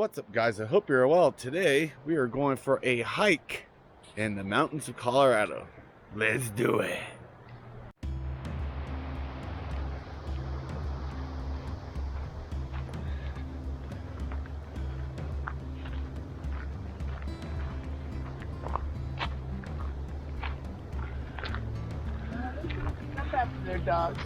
What's up, guys? I hope you're well. Today we are going for a hike in the mountains of Colorado. Let's do it. Not bad for their dogs.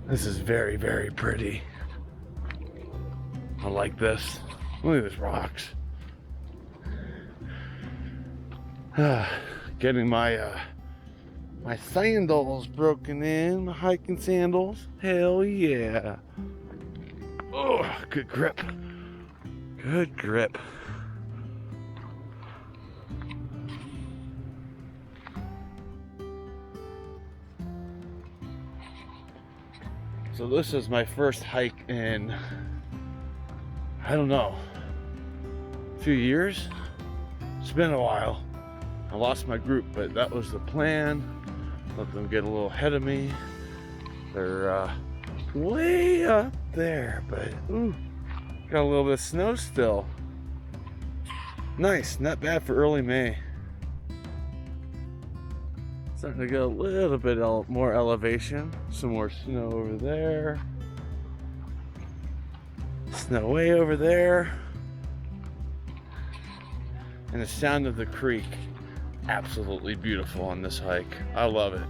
This is very, very pretty. I like this. Look at these rocks. Getting my my sandals broken in, my hiking sandals. Hell yeah. Oh, good grip. Good grip. So this is my first hike in, I don't know, a few years. It's been a while. I lost my group, but that was the plan. Let them get a little ahead of me. They're way up there, but ooh, got a little bit of snow still. Nice, not bad for early May. Starting to get a little bit more elevation. Some more snow over there. Snow way over there. And the sound of the creek. Absolutely beautiful on this hike. I love it.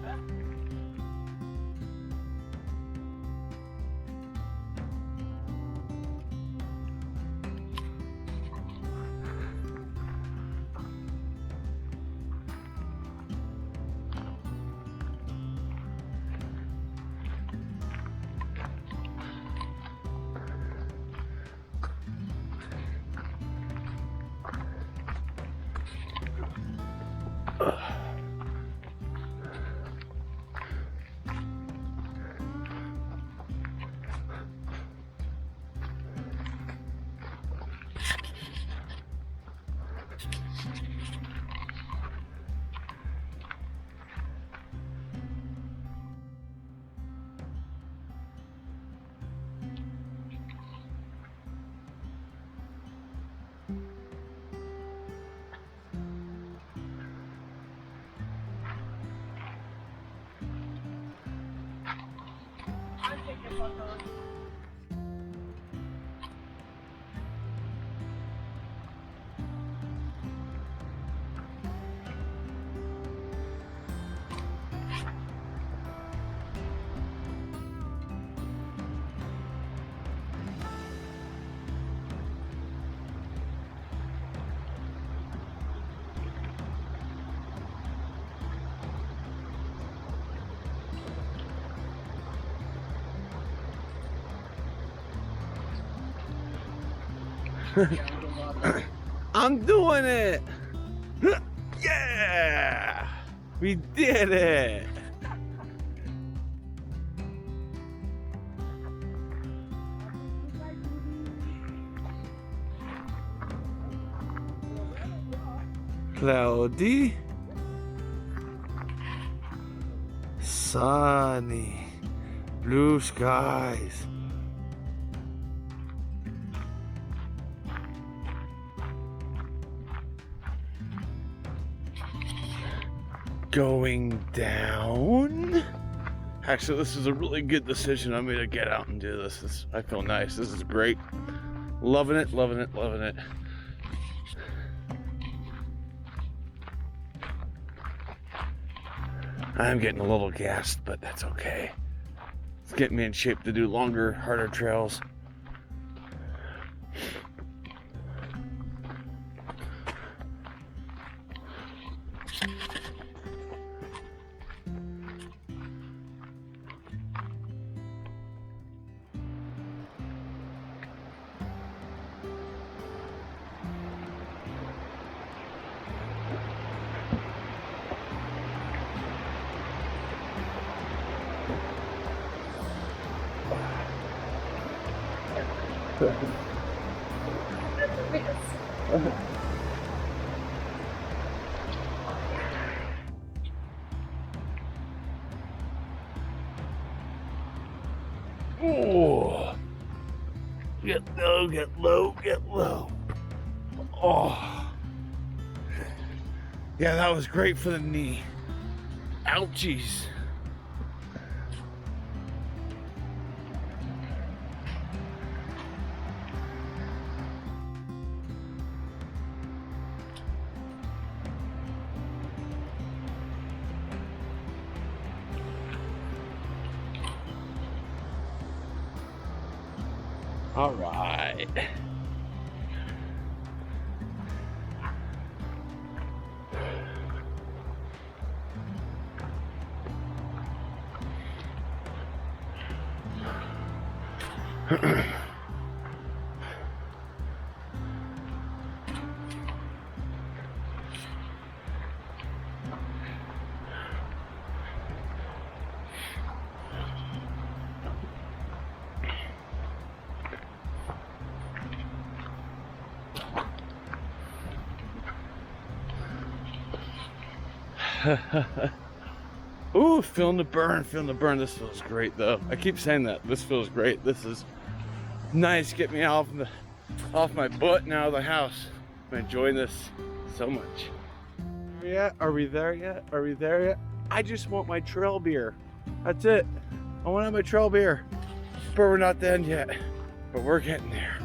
I'm doing it! Yeah! We did it! Cloudy, sunny, blue skies. Going down. Actually, this is a really good decision on me to get out and do this. I feel nice. This is great. Loving it, loving it, loving it. I'm getting a little gassed, but that's okay. It's getting me in shape to do longer, harder trails. Oh, get low, get low, get low. Oh, yeah, that was great for the knee. Ouchies. All right. Ooh, feeling the burn, feeling the burn. This feels great though. I keep saying that. This feels great. This is nice. Get me off my butt now of the house. I'm enjoying this so much. Are we there yet? Are we there yet? I just want my trail beer. That's it. I want to have my trail beer. But we're not done yet. But we're getting there.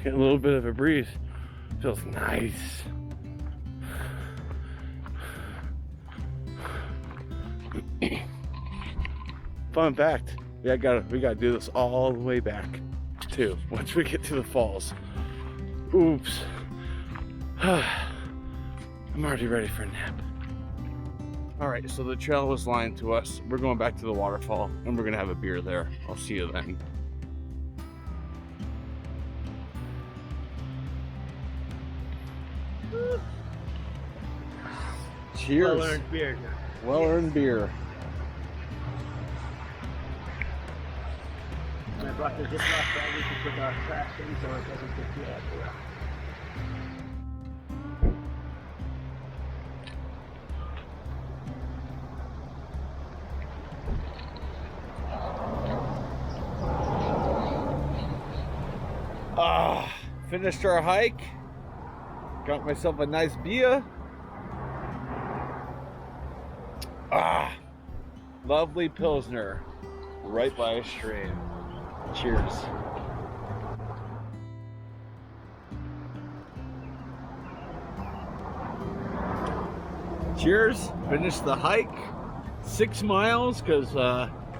Get a little bit of a breeze. Feels nice. Fun fact, we gotta do this all the way back too, once we get to the falls. Oops. I'm already ready for a nap. All right, so the trail was lying to us. We're going back to the waterfall and we're gonna have a beer there. I'll see you then. Cheers. Well-earned beer. Well-earned beer. And I brought the ziploc bag we can put our trash in so it doesn't get too out. Finished our hike. Got myself a nice beer. Lovely Pilsner right by a stream. Cheers. Cheers. Finished the hike. 6 miles because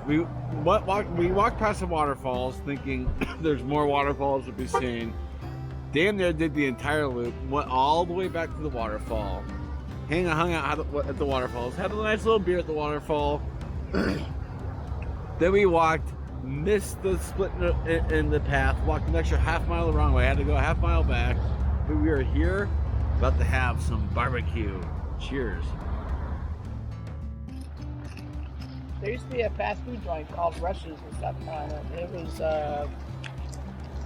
we walked past the waterfalls thinking there's more waterfalls to be seen. Damn near did the entire loop. Went all the way back to the waterfall. Hung out at the waterfalls. Had a nice little beer at the waterfall. Then we walked, missed the split in the path, walked an extra half mile the wrong way. Had to go a half mile back. But we are here, about to have some barbecue. Cheers. There used to be a fast food joint called Rush's and stuff on it. It was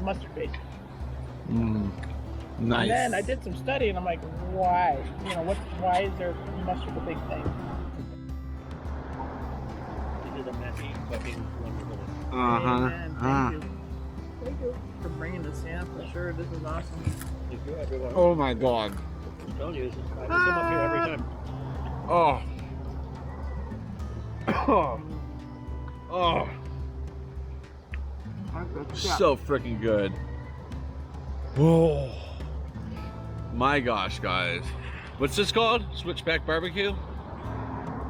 mustard based. Nice. And then I did some study and I'm like, why? You know, why is there mustard a big thing? They did a messy fucking Thank you for bringing this in. For sure, this is awesome. Thank you, everyone. Oh my God. I'm telling you, I come up here every time. Oh. Oh. Oh. So freaking good. Whoa. My gosh, guys. What's this called? Switchback Barbecue?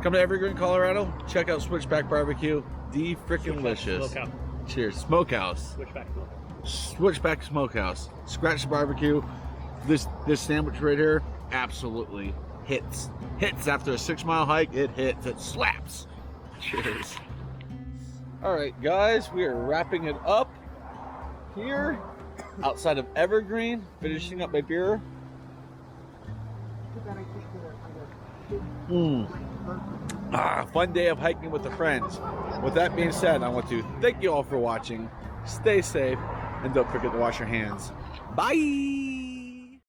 Come to Evergreen, Colorado. Check out Switchback Barbecue. The freaking delicious. Smokehouse. Cheers. Smokehouse. Switchback Smokehouse. Switchback Smokehouse. Scratch barbecue. This sandwich right here absolutely hits. Hits after a 6-mile hike. It hits. It slaps. Cheers. All right, guys, we are wrapping it up here outside of Evergreen, finishing up my beer. Fun day of hiking with the friends. With that being said, I want to thank you all for watching. Stay safe, and don't forget to wash your hands. Bye!